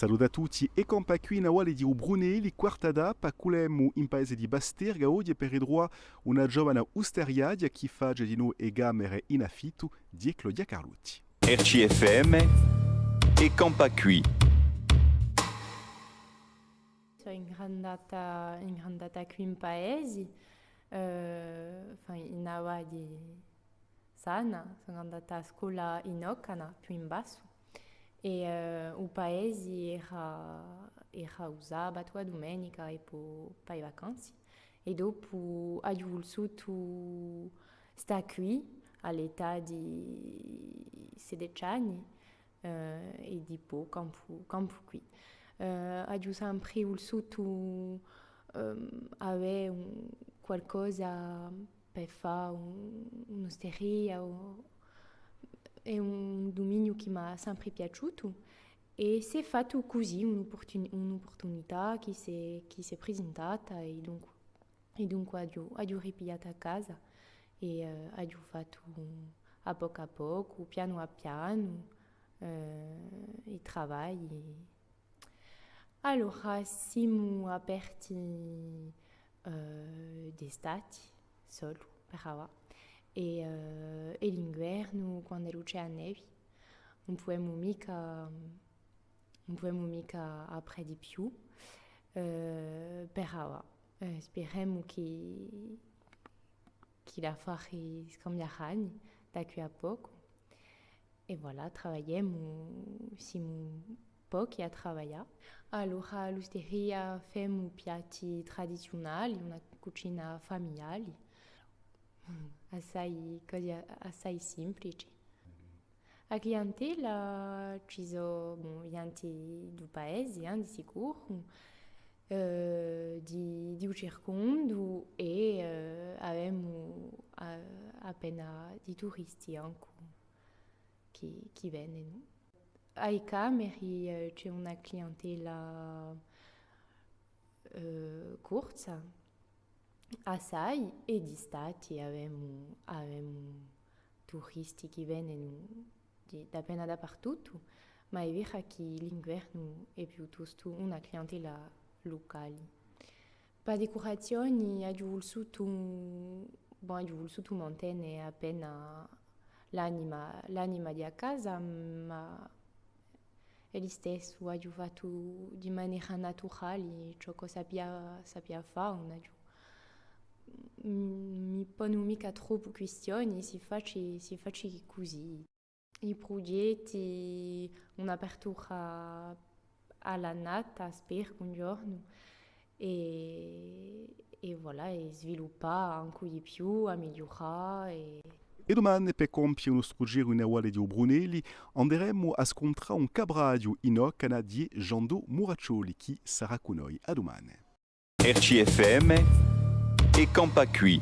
Saluda a tutti e campa qui in Awali di Brunelli, quarta da, paculemo in paese di Basterga, oggi per idroa una giovane usteriadia che fa di noi e gamere in affitto di Claudia Carlucci. RCFM e campa qui. Sono ingrandata qui in paese, in Awa di Sana, sono andata a scuola in Ocana, più in basso. E il paese era usato a domenica e poi per le vacanze. E dopo ho voluto stare qui all'età di 16 anni e dopo campo qui. Ho sempre voluto avere qualcosa per fare un'osteria è un dominio che mi ha sempre piaciuto e si è fatto così un'opportunità che si è presentata e dunque ho ripigliato a casa e ho fatto a poco, piano a piano il lavoro. Allora siamo aperti d'estate solo per ora. E l'inverno, quando c'è la neve, non possiamo mica aprire di più per ora. Speriamo che l'affare scambierà da qui a poco. E voilà, siamo pochi a lavorare. Allora, all'osteria facciamo piatti tradizionali, una cucina familiare. Assai semplici. La clientela ci sono gente del paese, di sicuro, di un circondo e abbiamo appena di turisti anche che vengono. Ai cameri c'è una clientela corta. Assai e di stati abbiamo turisti che vengono appena dappertutto, ma è vero che l'inverno è piuttosto una clientela locale. Per decorazioni ho voluto mantenere appena l'anima di casa, ma è lo stesso, ho fatto di maniera naturale ciò che sappia fare. Mi pongo mica troppo questioni, si faccia così. I progetti, un'apertura alla nata, spero un giorno, e voilà, e sviluppare ancora di più, a migliorare. E domani per compiere uno strugiro in Awali di Brunelli andremo a scontrare un cabradio in Ocana di Jando Muraccioli che sarà con noi a domani. RCFM e campa qui.